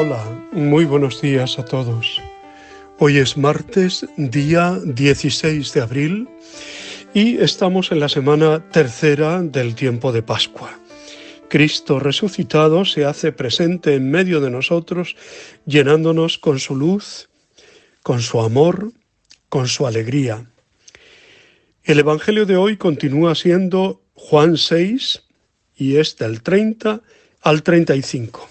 Hola, muy buenos días a todos. Hoy es martes, día 16 de abril, y estamos en la semana tercera del tiempo de Pascua. Cristo resucitado se hace presente en medio de nosotros, llenándonos con su luz, con su amor, con su alegría. El Evangelio de hoy continúa siendo Juan 6 y es del 30 al 35.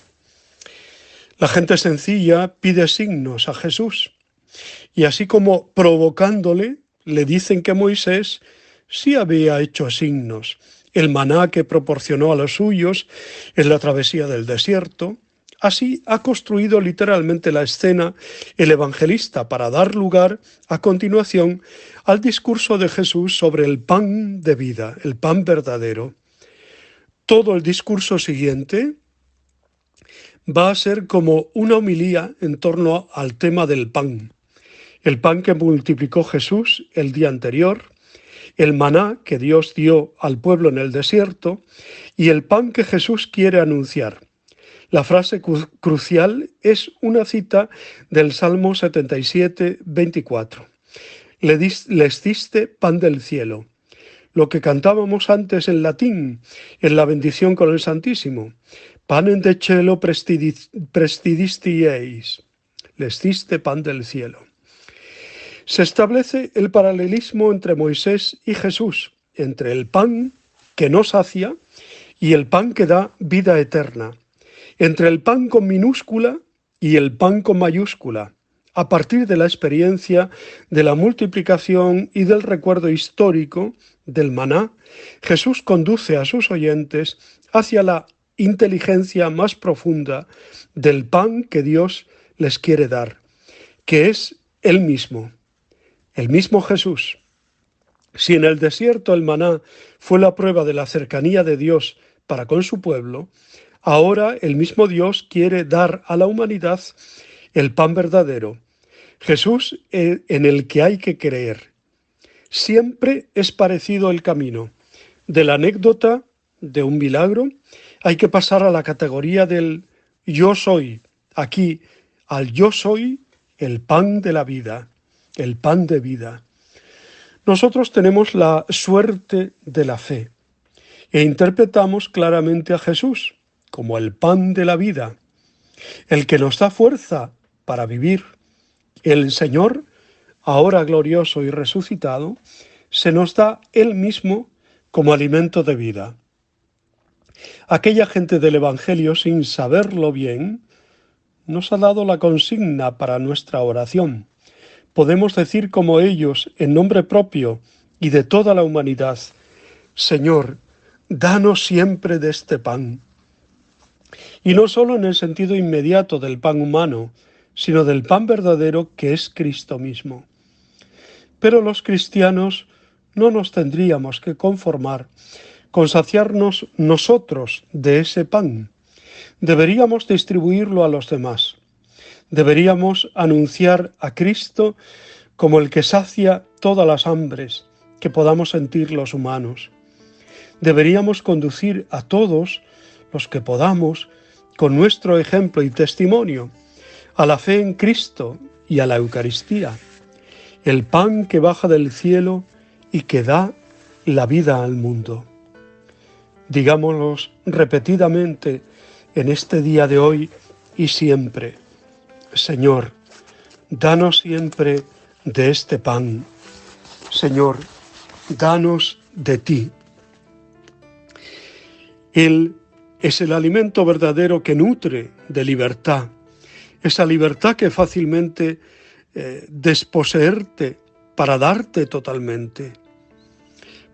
La gente sencilla pide signos a Jesús y así como provocándole, le dicen que Moisés sí había hecho signos. El maná que proporcionó a los suyos en la travesía del desierto. Así ha construido literalmente la escena el evangelista para dar lugar a continuación al discurso de Jesús sobre el pan de vida, el pan verdadero. Todo el discurso siguiente va a ser como una homilía en torno al tema del pan. El pan que multiplicó Jesús el día anterior, el maná que Dios dio al pueblo en el desierto y el pan que Jesús quiere anunciar. La frase crucial es una cita del Salmo 77, 24. Les diste pan del cielo. Lo que cantábamos antes en latín, en la bendición con el Santísimo. Panem de cielo prestidistieis. Les diste pan del cielo. Se establece el paralelismo entre Moisés y Jesús, entre el pan que nos sacia y el pan que da vida eterna, entre el pan con minúscula y el pan con mayúscula. A partir de la experiencia de la multiplicación y del recuerdo histórico del maná, Jesús conduce a sus oyentes hacia la inteligencia más profunda del pan que Dios les quiere dar, que es Él mismo. El mismo Jesús. Si en el desierto el maná fue la prueba de la cercanía de Dios para con su pueblo, ahora el mismo Dios quiere dar a la humanidad el pan verdadero, Jesús en el que hay que creer. Siempre es parecido el camino. De la anécdota de un milagro hay que pasar a la categoría del yo soy, aquí al yo soy el pan de la vida. El pan de vida. Nosotros tenemos la suerte de la fe e interpretamos claramente a Jesús como el pan de la vida, el que nos da fuerza para vivir. El Señor, ahora glorioso y resucitado, se nos da Él mismo como alimento de vida. Aquella gente del Evangelio, sin saberlo bien, nos ha dado la consigna para nuestra oración. Podemos decir como ellos, en nombre propio y de toda la humanidad, Señor, danos siempre de este pan. Y no solo en el sentido inmediato del pan humano, sino del pan verdadero que es Cristo mismo. Pero los cristianos no nos tendríamos que conformar con saciarnos nosotros de ese pan. Deberíamos distribuirlo a los demás. Deberíamos anunciar a Cristo como el que sacia todas las hambres que podamos sentir los humanos. Deberíamos conducir a todos los que podamos, con nuestro ejemplo y testimonio, a la fe en Cristo y a la Eucaristía, el pan que baja del cielo y que da la vida al mundo. Digámoslo repetidamente en este día de hoy y siempre. Señor, danos siempre de este pan. Señor, danos de ti. Él es el alimento verdadero que nutre de libertad, esa libertad que fácilmente desposeerte para darte totalmente,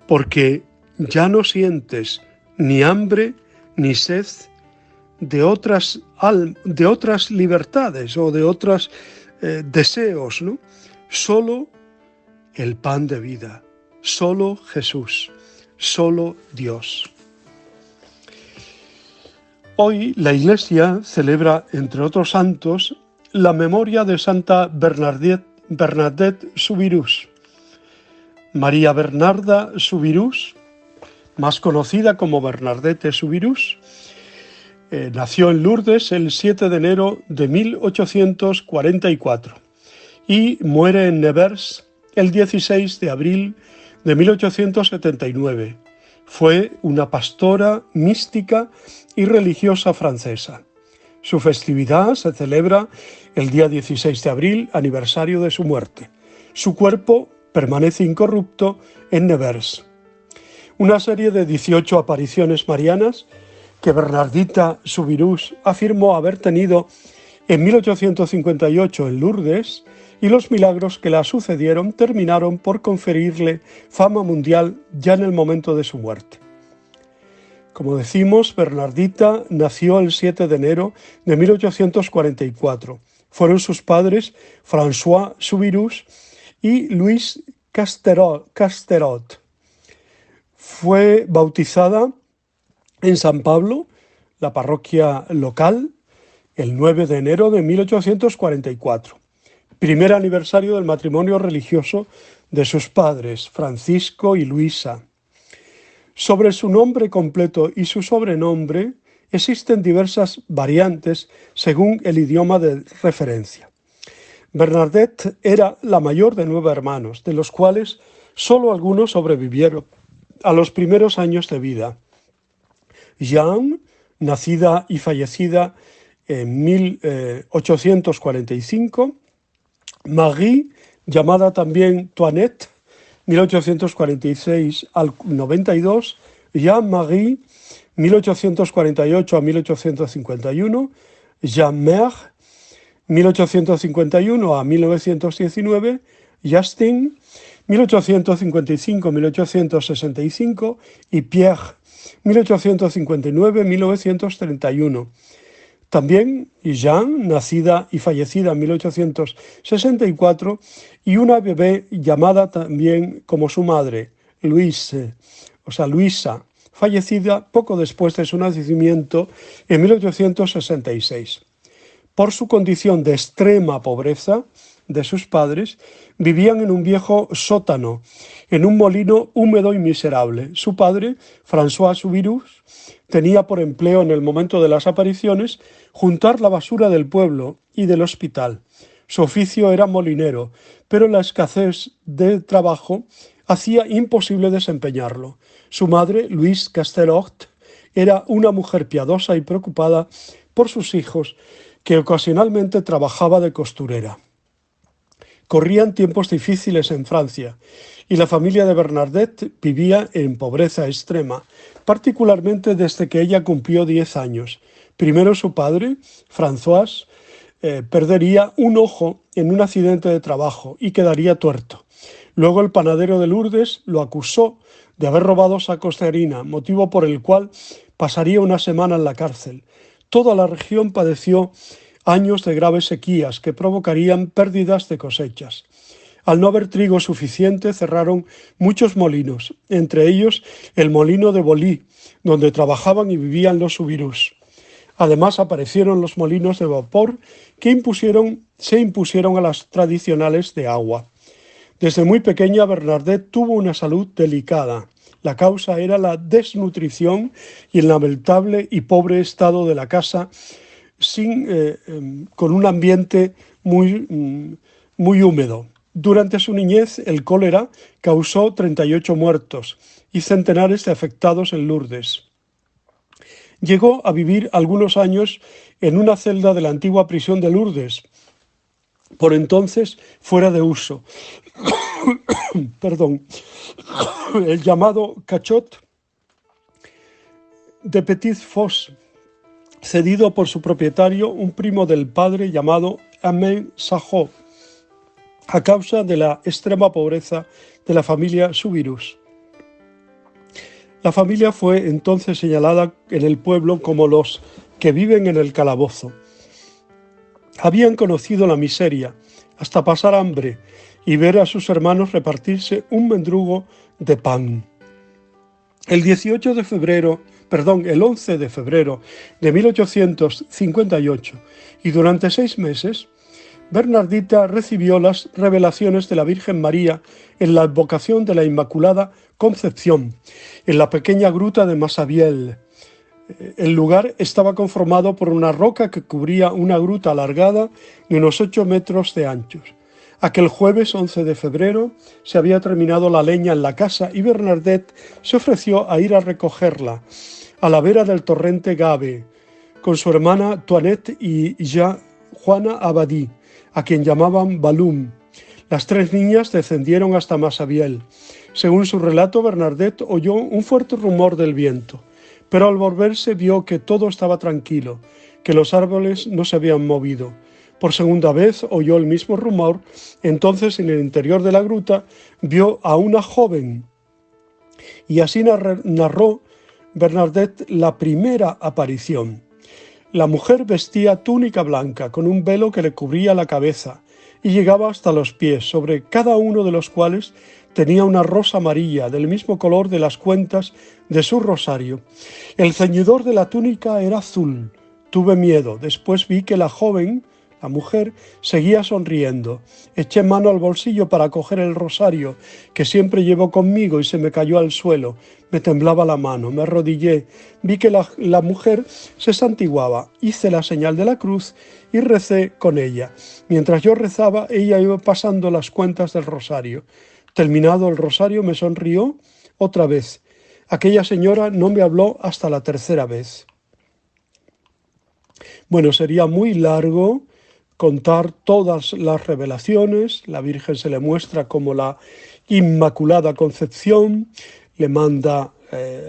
porque ya no sientes ni hambre ni sed de otras libertades o de otros deseos, ¿no? Solo el pan de vida, solo Jesús, solo Dios. Hoy la Iglesia celebra, entre otros santos, la memoria de Santa Bernadette Soubirous. María Bernarda Soubirous, más conocida como Bernadette Soubirous, Nació en Lourdes el 7 de enero de 1844 y muere en Nevers el 16 de abril de 1879. Fue una pastora mística y religiosa francesa. Su festividad se celebra el día 16 de abril, aniversario de su muerte. Su cuerpo permanece incorrupto en Nevers. Una serie de 18 apariciones marianas que Bernardita Soubirous afirmó haber tenido en 1858 en Lourdes, y los milagros que la sucedieron terminaron por conferirle fama mundial ya en el momento de su muerte. Como decimos, Bernardita nació el 7 de enero de 1844. Fueron sus padres François Soubirous y Louis Casterot. Fue bautizada en San Pablo, la parroquia local, el 9 de enero de 1844. Primer aniversario del matrimonio religioso de sus padres, Francisco y Luisa. Sobre su nombre completo y su sobrenombre existen diversas variantes según el idioma de referencia. Bernadette era la mayor de 9 hermanos, de los cuales solo algunos sobrevivieron a los primeros años de vida. Jeanne, nacida y fallecida en 1845, Marie, llamada también Toinette, 1846 al 92, Jean-Marie, 1848 a 1851, Jean-Mère, 1851 a 1919, Justin, 1855-1865 y Pierre, 1859-1931. También Jeanne, nacida y fallecida en 1864, y una bebé llamada también como su madre, Luisa, fallecida poco después de su nacimiento en 1866. Por su condición de extrema pobreza de sus padres, vivían en un viejo sótano, en un molino húmedo y miserable. Su padre, François Soubirous, tenía por empleo en el momento de las apariciones juntar la basura del pueblo y del hospital. Su oficio era molinero, pero la escasez de trabajo hacía imposible desempeñarlo. Su madre, Louise Casterot, era una mujer piadosa y preocupada por sus hijos, que ocasionalmente trabajaba de costurera. Corrían tiempos difíciles en Francia y la familia de Bernadette vivía en pobreza extrema, particularmente desde que ella cumplió 10 años. Primero su padre, François, perdería un ojo en un accidente de trabajo y quedaría tuerto. Luego el panadero de Lourdes lo acusó de haber robado sacos de harina, motivo por el cual pasaría una semana en la cárcel. Toda la región padeció años de graves sequías que provocarían pérdidas de cosechas. Al no haber trigo suficiente, cerraron muchos molinos, entre ellos el molino de Bolí, donde trabajaban y vivían los Soubirous. Además, aparecieron los molinos de vapor que se impusieron a las tradicionales de agua. Desde muy pequeña, Bernadette tuvo una salud delicada. La causa era la desnutrición y el lamentable y pobre estado de la casa, con un ambiente muy húmedo. Durante su niñez, el cólera causó 38 muertos y centenares de afectados en Lourdes. Llegó a vivir algunos años en una celda de la antigua prisión de Lourdes, por entonces fuera de uso. El llamado cachot de Petit Fosse, cedido por su propietario, un primo del padre llamado Amen Sajot, a causa de la extrema pobreza de la familia Soubirous. La familia fue entonces señalada en el pueblo como los que viven en el calabozo. Habían conocido la miseria hasta pasar hambre y ver a sus hermanos repartirse un mendrugo de pan. El 11 de febrero de 1858, y durante 6 meses, Bernardita recibió las revelaciones de la Virgen María en la advocación de la Inmaculada Concepción, en la pequeña gruta de Massabielle, El lugar estaba conformado por una roca que cubría una gruta alargada de unos 8 metros de anchos. Aquel jueves 11 de febrero se había terminado la leña en la casa y Bernadette se ofreció a ir a recogerla a la vera del torrente Gave con su hermana Toinette y ya Juana Abadí, a quien llamaban Balum. Las 3 niñas descendieron hasta Massabielle. Según su relato, Bernadette oyó un fuerte rumor del viento, pero al volverse vio que todo estaba tranquilo, que los árboles no se habían movido. Por segunda vez oyó el mismo rumor. Entonces, en el interior de la gruta, vio a una joven. Y así narró Bernadette la primera aparición. La mujer vestía túnica blanca, con un velo que le cubría la cabeza, y llegaba hasta los pies, sobre cada uno de los cuales tenía una rosa amarilla, del mismo color de las cuentas de su rosario. El ceñidor de la túnica era azul. Tuve miedo. Después vi que la joven, la mujer, seguía sonriendo. Eché mano al bolsillo para coger el rosario que siempre llevo conmigo y se me cayó al suelo. Me temblaba la mano, me arrodillé. Vi que la mujer se santiguaba. Hice la señal de la cruz y recé con ella. Mientras yo rezaba, ella iba pasando las cuentas del rosario. Terminado el rosario, me sonrió otra vez. Aquella señora no me habló hasta la 3.ª vez. Bueno, sería muy largo contar todas las revelaciones. La Virgen se le muestra como la Inmaculada Concepción, le manda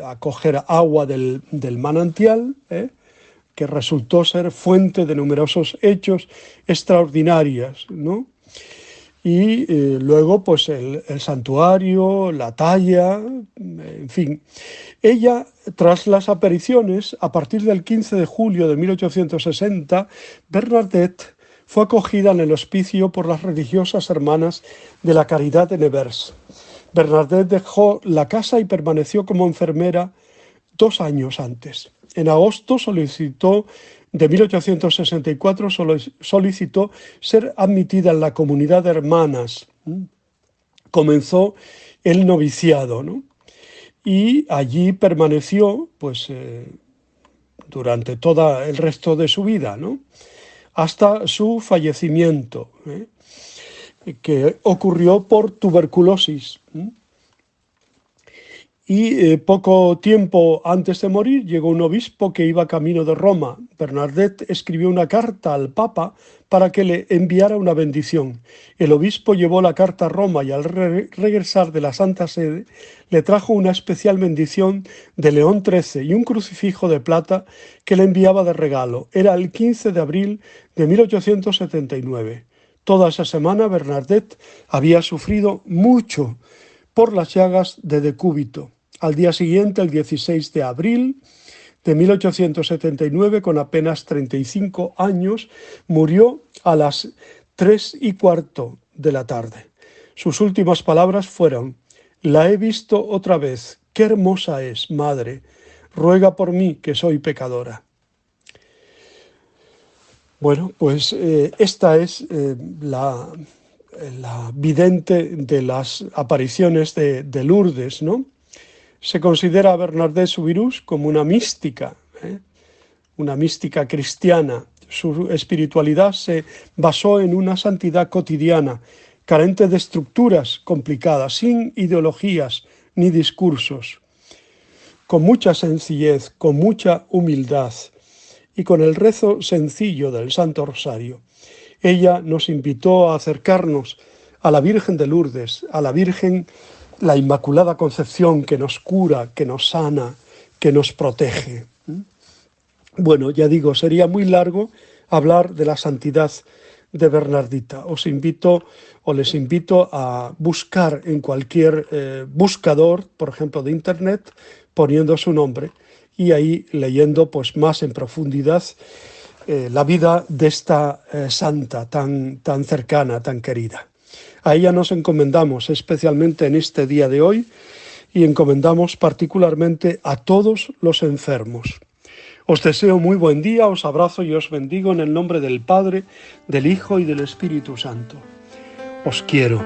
a coger agua del manantial, que resultó ser fuente de numerosos hechos extraordinarios, ¿no? Y luego pues el santuario, la talla, en fin. Ella, tras las apariciones, a partir del 15 de julio de 1860, Bernadette fue acogida en el hospicio por las religiosas hermanas de la Caridad de Nevers. Bernadette dejó la casa y permaneció como enfermera 2 años antes. En agosto de 1864 solicitó ser admitida en la comunidad de hermanas. Comenzó el noviciado, ¿no? Y allí permaneció pues, durante todo el resto de su vida, ¿no? Hasta su fallecimiento, que ocurrió por tuberculosis. Y poco tiempo antes de morir llegó un obispo que iba camino de Roma. Bernadette escribió una carta al Papa para que le enviara una bendición. El obispo llevó la carta a Roma y al regresar de la Santa Sede le trajo una especial bendición de León XIII y un crucifijo de plata que le enviaba de regalo. Era el 15 de abril de 1879. Toda esa semana Bernadette había sufrido mucho por las llagas de decúbito. Al día siguiente, el 16 de abril de 1879, con apenas 35 años, murió a las 3:15 de la tarde. Sus últimas palabras fueron: «La he visto otra vez, qué hermosa es, madre, ruega por mí que soy pecadora». Bueno, pues esta es la vidente de las apariciones de Lourdes, ¿no? Se considera a Bernadette Soubirous como una mística cristiana. Su espiritualidad se basó en una santidad cotidiana, carente de estructuras complicadas, sin ideologías ni discursos, con mucha sencillez, con mucha humildad y con el rezo sencillo del Santo Rosario. Ella nos invitó a acercarnos a la Virgen de Lourdes, a la Virgen, la Inmaculada Concepción, que nos cura, que nos sana, que nos protege. Bueno, ya digo, sería muy largo hablar de la santidad de Bernardita. Les invito a buscar en cualquier buscador, por ejemplo de internet, poniendo su nombre y ahí leyendo pues más en profundidad la vida de esta santa tan cercana, tan querida. A ella nos encomendamos especialmente en este día de hoy y encomendamos particularmente a todos los enfermos. Os deseo muy buen día, os abrazo y os bendigo en el nombre del Padre, del Hijo y del Espíritu Santo. Os quiero.